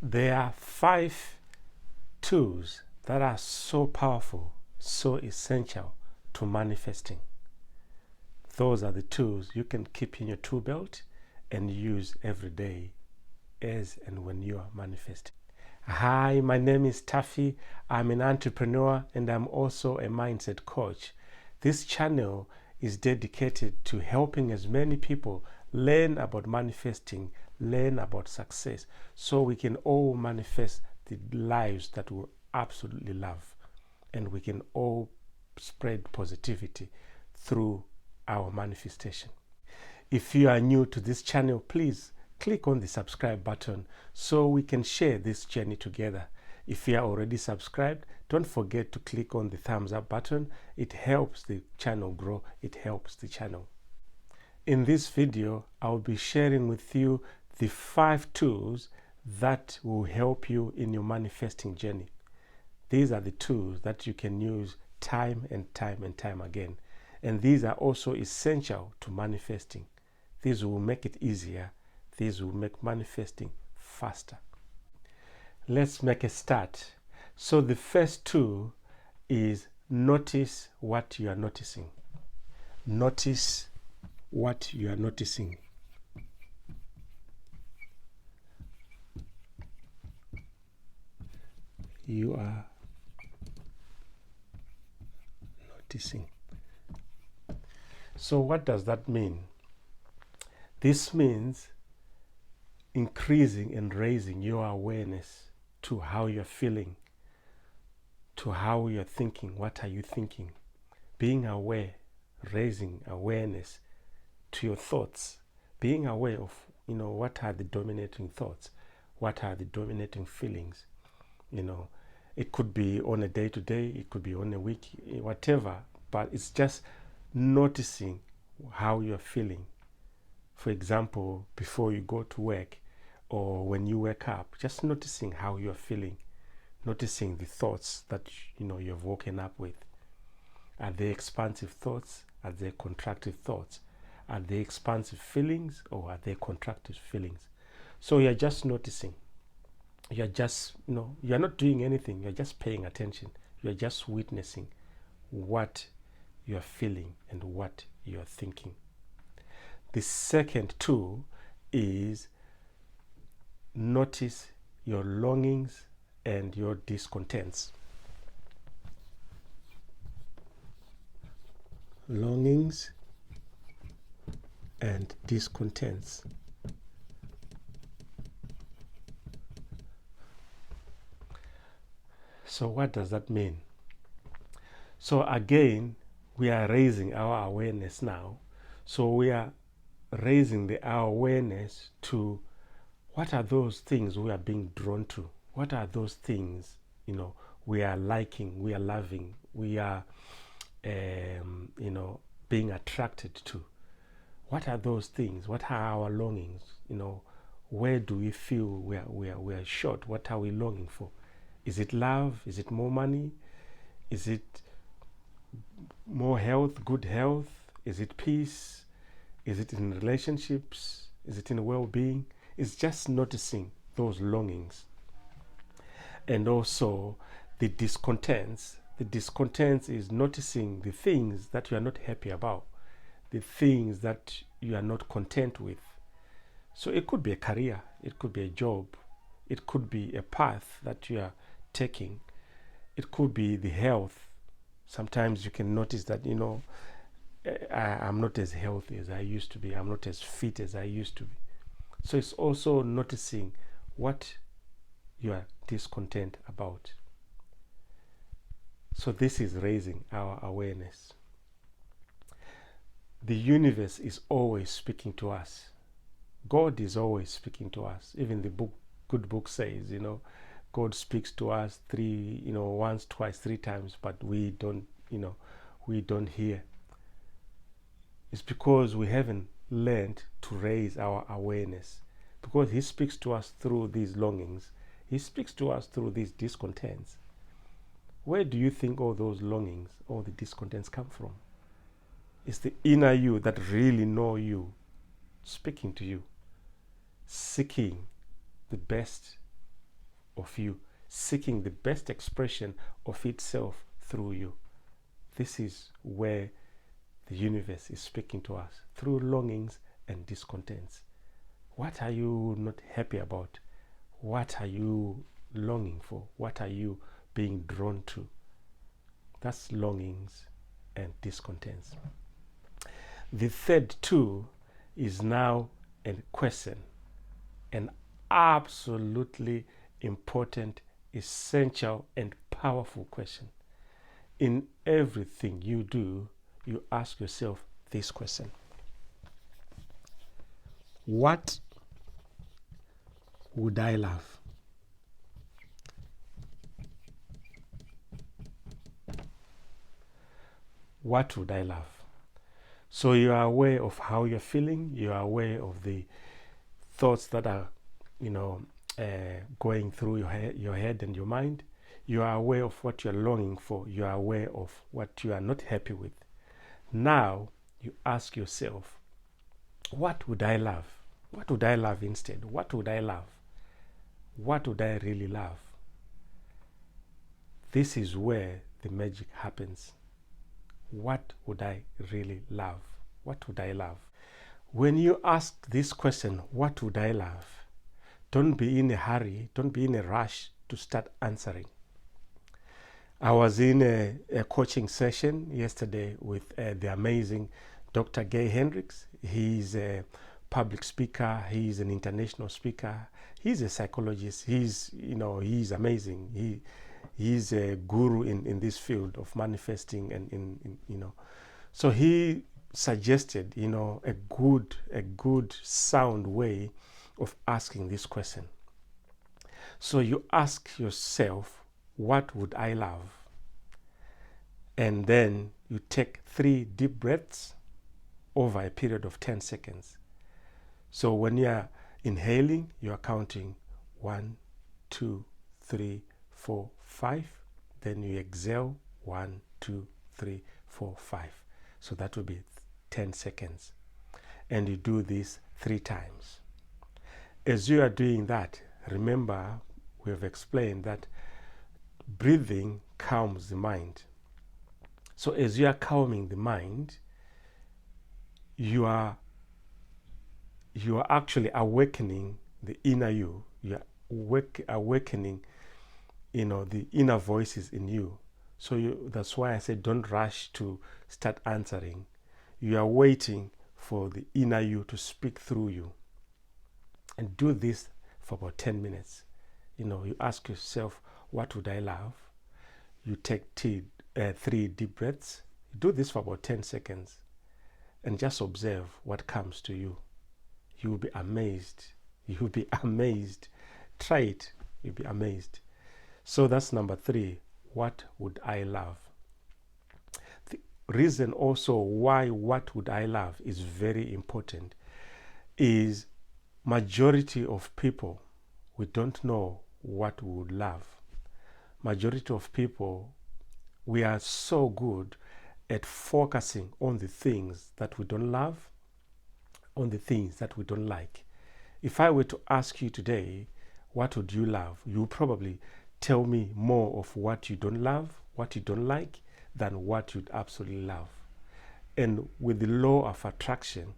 There are 5 tools that are so powerful, so essential to manifesting. Those are the tools you can keep in your tool belt and use every day as and when you are manifesting. Hi, my name is Taffy. I'm an entrepreneur and I'm also a mindset coach. This channel is dedicated to helping as many people learn about manifesting, learn about success, so we can all manifest the lives that we absolutely love, and we can all spread positivity through our manifestation. If you are new to this channel, please click on the subscribe button so we can share this journey together. If you are already subscribed, don't forget to click on the thumbs up button. It helps the channel grow. It helps the channel. In this video, I'll be sharing with you the 5 tools that will help you in your manifesting journey. These are the tools that you can use time and time again. And these are also essential to manifesting. These will make it easier. These will make manifesting faster. Let's make a start. So the first tool is notice what you are noticing. Notice what you are noticing. You are noticing. So what does that mean? This means increasing and raising your awareness to how you're feeling, to how you're thinking. What are you thinking? Being aware, raising awareness to your thoughts, being aware of, what are the dominating thoughts, what are the dominating feelings. It could be on a day-to-day, it could be on a week, whatever, but it's just noticing how you're feeling. For example, before you go to work or when you wake up, just noticing how you're feeling, noticing the thoughts that you've woken up with. Are they expansive thoughts? Are they contracted thoughts? Are they expansive feelings or are they contracted feelings? So you're just noticing. You're just, you're not doing anything. You're just paying attention. You're just witnessing what you're feeling and what you're thinking. The second tool is notice your longings and your discontents. Longings and discontents. So what does that mean? So again, we are raising our awareness now. So we are raising our awareness to what are those things we are being drawn to? What are those things, we are liking, we are loving, we are, being attracted to? What are those things? What are our longings? Where do we feel we are short? What are we longing for? Is it love? Is it more money? Is it more health, good health? Is it peace? Is it in relationships? Is it in well-being? It's just noticing those longings. And also the discontents. The discontents is noticing the things that you are not happy about, the things that you are not content with. So it could be a career, it could be a job, it could be a path that you are taking, it could be the health. Sometimes you can notice that, I'm not as healthy as I used to be, I'm not as fit as I used to be. So it's also noticing what you are discontent about. So this is raising our awareness. The universe is always speaking to us. God is always speaking to us. Even the good book says, God speaks to us once, twice, 3 times, but we don't hear. It's because we haven't learned to raise our awareness. Because he speaks to us through these longings. He speaks to us through these discontents. Where do you think all those longings, all the discontents come from? It's the inner you that really know you, speaking to you, seeking the best of you, seeking the best expression of itself through you. This is where the universe is speaking to us through longings and discontents. What are you not happy about? What are you longing for? What are you being drawn to? That's longings and discontents. The third two is now a question, an absolutely important, essential, and powerful question. In everything you do, you ask yourself this question: what would I love? What would I love? So you are aware of how you're feeling. You are aware of the thoughts that are, going through your head and your mind. You are aware of what you're longing for. You are aware of what you are not happy with. Now you ask yourself, what would I love? What would I love instead? What would I love? What would I really love? This is where the magic happens. What would I really love? What would I love? When you ask this question, what would I love? Don't be in a hurry. Don't be in a rush to start answering. I was in a coaching session yesterday with the amazing Dr. Gay Hendricks. He's a public speaker. He's an international speaker. He's a psychologist. He's amazing. He's a guru in this field of manifesting and So he suggested, a good sound way of asking this question. So you ask yourself, what would I love? And then you take 3 deep breaths over a period of 10 seconds. So when you're inhaling, you're counting 1, 2, 3, 4, 5. Then you exhale 1, 2, 3, 4, 5. So that will be 10 seconds. And you do this 3 times. As you are doing that, remember, we have explained that breathing calms the mind. So as you are calming the mind, you are actually awakening the inner you. You are awakening, the inner voices in you. So that's why I said don't rush to start answering. You are waiting for the inner you to speak through you. And do this for about 10 minutes. You ask yourself, what would I love? You take 3 deep breaths. Do this for about 10 seconds. And just observe what comes to you. You will be amazed. You will be amazed. Try it. You'll be amazed. So that's number 3. What would I love? The reason also why what would I love is very important is majority of people, we don't know what we would love. Majority of people, we are so good at focusing on the things that we don't love, on the things that we don't like. If I were to ask you today, what would you love? You would probably tell me more of what you don't love, what you don't like, than what you'd absolutely love. And with the law of attraction,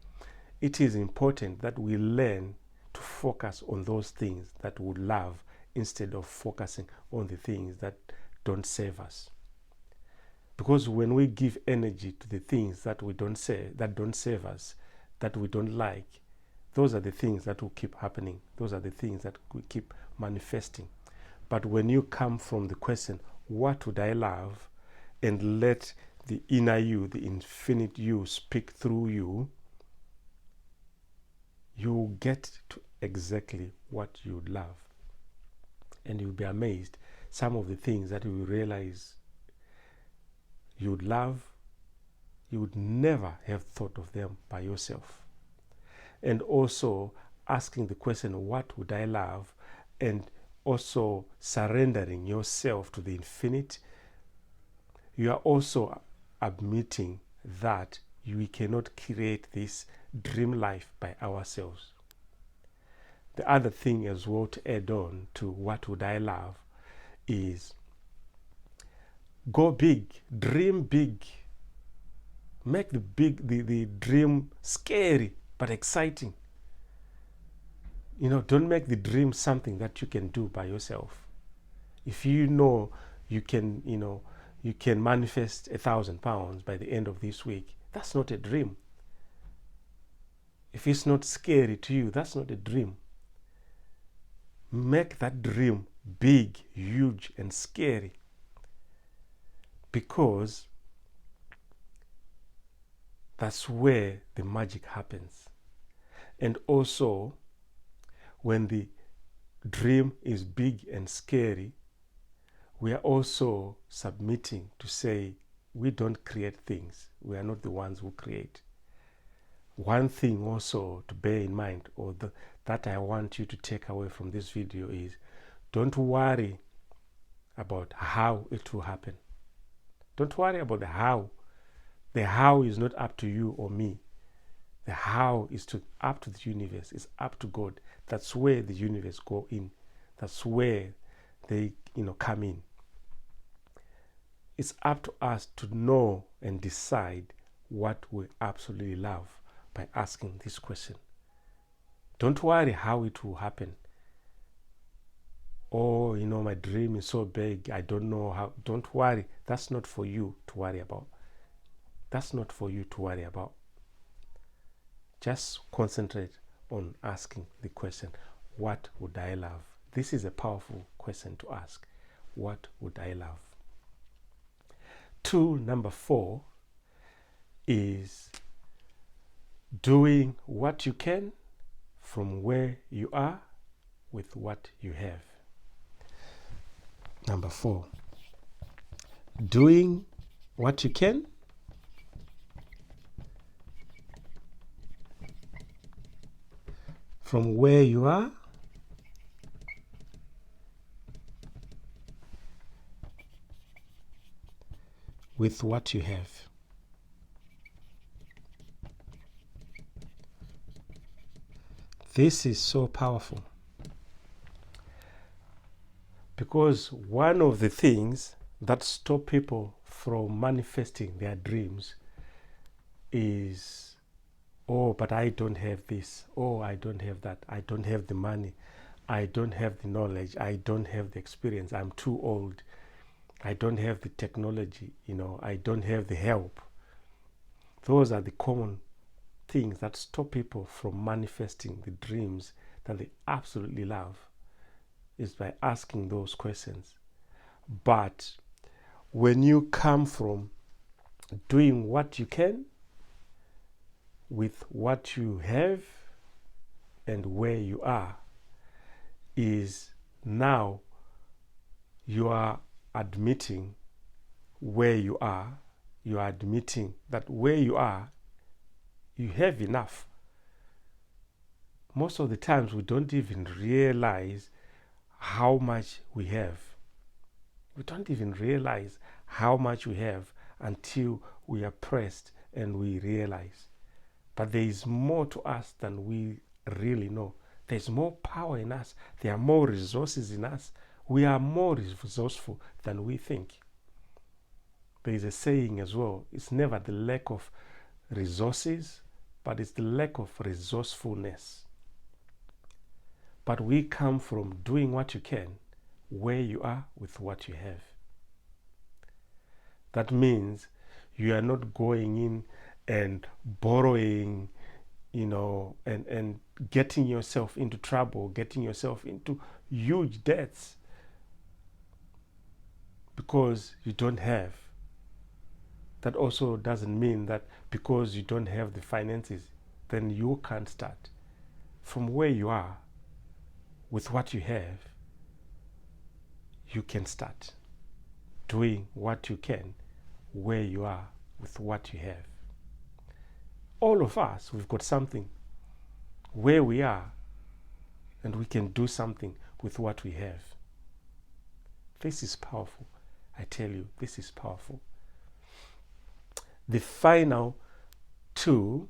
it is important that we learn to focus on those things that we love instead of focusing on the things that don't serve us. Because when we give energy to the things that don't serve us, that we don't like, those are the things that will keep happening. Those are the things that will keep manifesting. But when you come from the question, what would I love? And let the inner you, the infinite you, speak through you, you get to exactly what you love. And you'll be amazed. Some of the things that you will realize you'd love, you would never have thought of them by yourself. And also asking the question, what would I love? And also surrendering yourself to the infinite. You are also admitting that we cannot create this dream life by ourselves. the other thing as well to add on to what would I love is go big, dream big. Make the dream scary but exciting. Don't make the dream something that you can do by yourself. If you know you can manifest £1,000 by the end of this week, that's not a dream. If it's not scary to you, that's not a dream. Make that dream big, huge, and scary, because that's where the magic happens. And also, when the dream is big and scary, we are also submitting to say we don't create things. We are not the ones who create. One thing also to bear in mind, or that I want you to take away from this video, is don't worry about how it will happen. Don't worry about the how. The how is not up to you or me. The how is up to the universe. It's up to God. That's where the universe go in. That's where they come in. It's up to us to know and decide what we absolutely love by asking this question. Don't worry how it will happen. Oh, my dream is so big, I don't know how. Don't worry. That's not for you to worry about. That's not for you to worry about. Just concentrate on asking the question, what would I love? This is a powerful question to ask. What would I love? Tool number 4 is doing what you can from where you are with what you have. Number 4, doing what you can from where you are with what you have. This is so powerful, because one of the things that stop people from manifesting their dreams is, oh, but I don't have this. Oh, I don't have that. I don't have the money. I don't have the knowledge. I don't have the experience. I'm too old. I don't have the technology. I don't have the help. Those are the common things that stop people from manifesting the dreams that they absolutely love, is by asking those questions. But when you come from doing what you can with what you have and where you are, is now you are admitting where you are. You are admitting that where you are, you have enough. Most of the times we don't even realize how much we have. We don't even realize how much we have until we are pressed and we realize. But there is more to us than we really know. There's more power in us. There are more resources in us. We are more resourceful than we think. There is a saying as well, it's never the lack of resources, but it's the lack of resourcefulness. But we come from doing what you can, where you are with what you have. That means you are not going in and borrowing, and getting yourself into trouble, getting yourself into huge debts because you don't have. That also doesn't mean that because you don't have the finances, then you can't start. From where you are, with what you have, you can start doing what you can, where you are, with what you have. All of us, we've got something where we are, and we can do something with what we have. This is powerful. I tell you, this is powerful. The final tool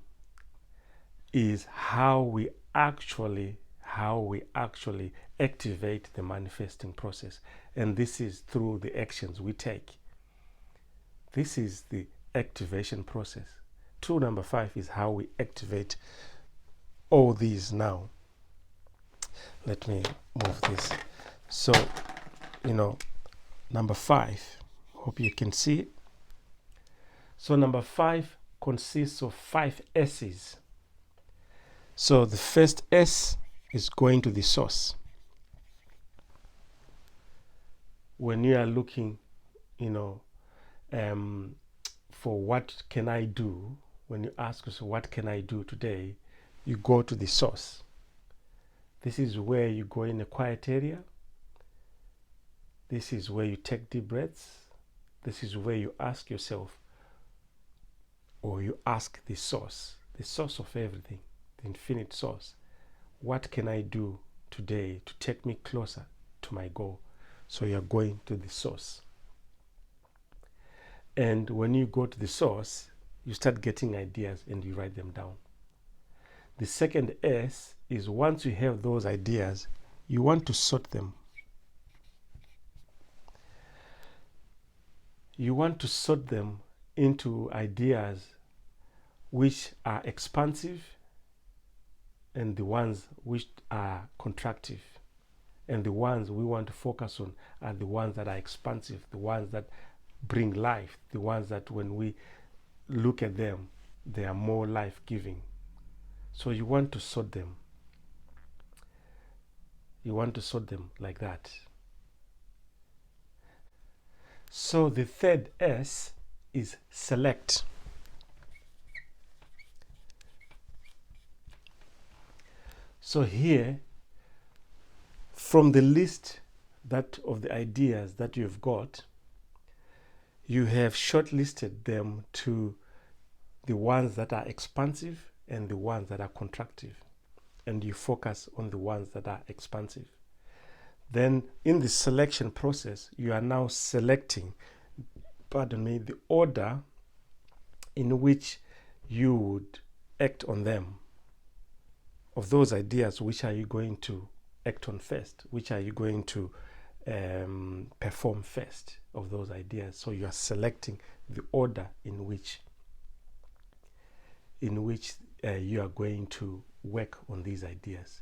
is how we actually how we actually activate the manifesting process. And this is through the actions we take. This is the activation process. Tool number 5 is how we activate all these now. Let me move this. So, number 5, hope you can see it. So number 5 consists of 5 S's. So the first S is going to the source. When you are looking, for what can I do, when you ask yourself, what can I do today, you go to the source. This is where you go in a quiet area. This is where you take deep breaths. This is where you ask yourself, or you ask the source of everything, the infinite source, what can I do today to take me closer to my goal? So you're going to the source. And when you go to the source, you start getting ideas and you write them down. The second S is, once you have those ideas, you want to sort them. You want to sort them into ideas which are expansive and the ones which are contractive. And the ones we want to focus on are the ones that are expansive, the ones that bring life, the ones that when we look at them, they are more life-giving. So you want to sort them. You want to sort them like that. So the third S is select. So here, from the list of the ideas that you've got, you have shortlisted them to the ones that are expansive and the ones that are contractive. And you focus on the ones that are expansive. Then in the selection process, you are now selecting, the order in which you would act on them. Of those ideas, which are you going to act on first? Which are you going to perform first of those ideas? So you are selecting the order in which you are going to work on these ideas.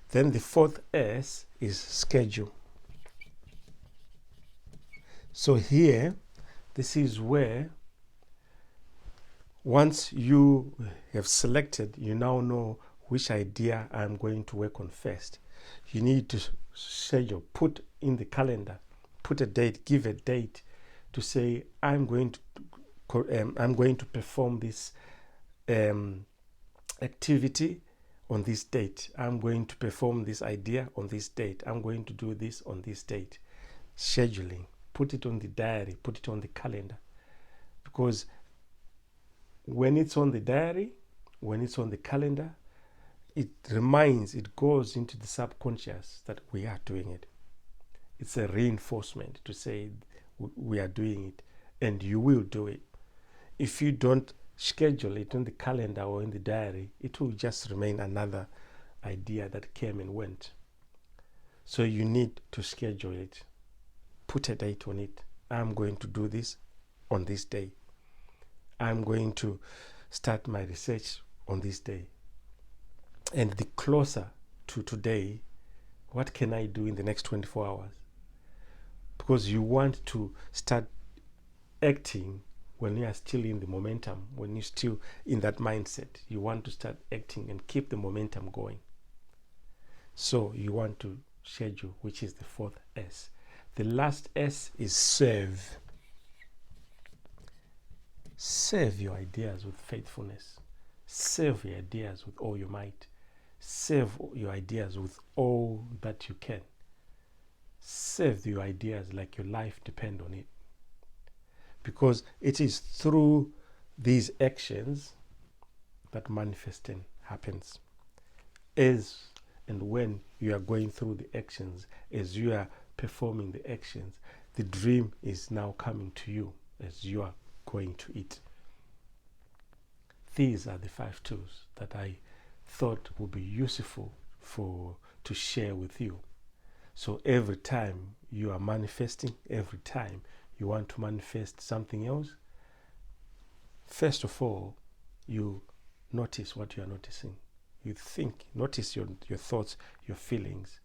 Then the fourth S is schedule. So here, this is where, once you have selected, you now know which idea I'm going to work on first. You need to schedule, put in the calendar, put a date, give a date to say, I'm going to perform this activity on this date. I'm going to perform this idea on this date. I'm going to do this on this date. Scheduling, put it on the diary, put it on the calendar. Because when it's on the diary, when it's on the calendar, it goes into the subconscious that we are doing it. It's a reinforcement to say we are doing it and you will do it. If you don't schedule it on the calendar or in the diary, it will just remain another idea that came and went. So you need to schedule it. Put a date on it. I'm going to do this on this day. I'm going to start my research on this day. And the closer to today, what can I do in the next 24 hours? Because you want to start acting when you are still in the momentum, when you're still in that mindset. You want to start acting and keep the momentum going. So you want to schedule, which is the fourth S. The last S is serve. Serve your ideas with faithfulness. Serve your ideas with all your might. Serve your ideas with all that you can. Serve your ideas like your life depends on it. Because it is through these actions that manifesting happens. As and when you are going through the actions, as you are performing the actions, the dream is now coming to you as you are going to it. These are the 5 tools that I thought would be useful for to share with you. So every time you are manifesting, every time you want to manifest something else, first of all, you notice what you are noticing. You think, notice your thoughts, your feelings,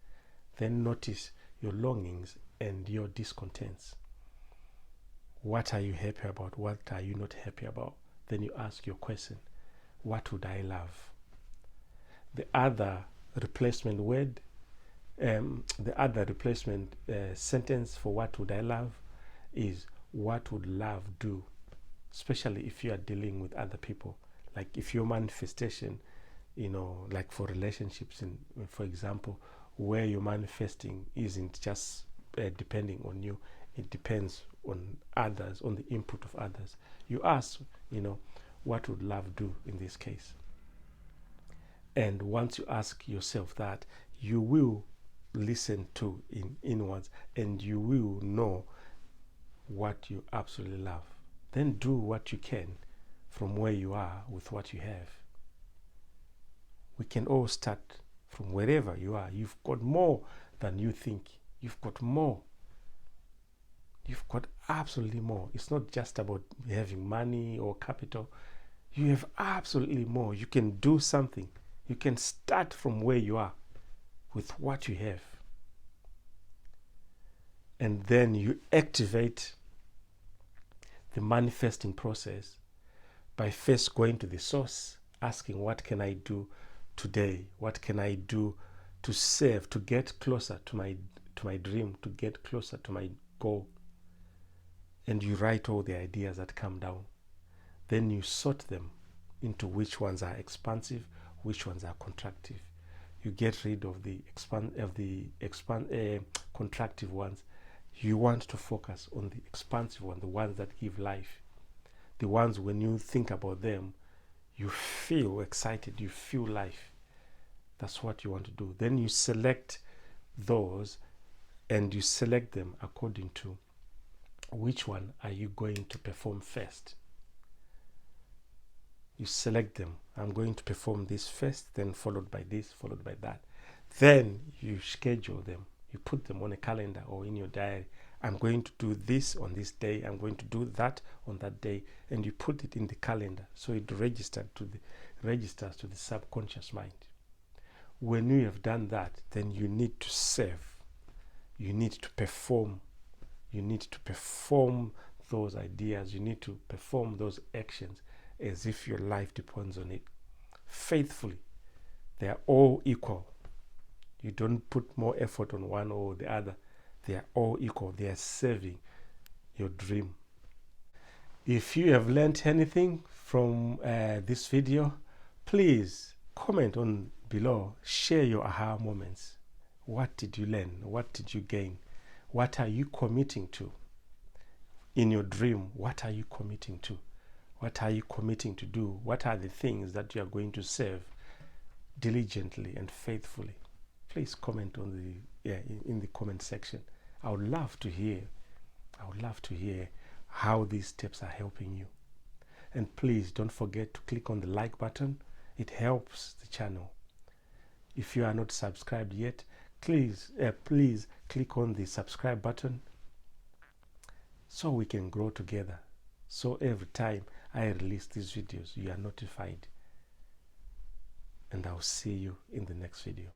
then notice your longings and your discontents. What are you happy about? What are you not happy about? Then you ask your question, what would I love? The other replacement word, sentence for what would I love is, what would love do? Especially if you are dealing with other people. Like if your manifestation, like for relationships, for example, where you're manifesting isn't just depending on you, it depends on others, on the input of others. You ask, what would love do in this case? And once you ask yourself that, you will listen to inwards, and you will know what you absolutely love. Then do what you can from where you are with what you have. We can all start from wherever you are. You've got more than you think. You've got more. You've got absolutely more. It's not just about having money or capital. You have absolutely more. You can do something. You can start from where you are with what you have. And then you activate the manifesting process by first going to the source, asking, what can I do today? What can I do to serve, to get closer to my dream, to get closer to my goal? And you write all the ideas that come down. Then you sort them into which ones are expansive, which ones are contractive. You get rid of the contractive ones. You want to focus on the expansive ones, the ones that give life. The ones when you think about them, you feel excited, you feel life. That's what you want to do. Then you select those, and you select them according to which one are you going to perform first. You select them. I'm going to perform this first, then followed by this, followed by that. Then you schedule them. You put them on a calendar or in your diary. I'm going to do this on this day. I'm going to do that on that day. And you put it in the calendar so it registers to the subconscious mind. When you have done that, then you need to serve. You need to perform. You need to perform those ideas. You need to perform those actions as if your life depends on it. Faithfully. They are all equal. You don't put more effort on one or the other. They are all equal. They are serving your dream. If you have learned anything from this video, please comment on below. Share your aha moments. What did you learn? What did you gain? What are you committing to? In your dream, what are you committing to? What are you committing to do? What are the things that you are going to serve diligently and faithfully? Please comment on in the comment section. I would love to hear. I would love to hear how these steps are helping you. And please don't forget to click on the like button. It helps the channel. If you are not subscribed yet, please click on the subscribe button so we can grow together. So every time I release these videos, you are notified. And I'll see you in the next video.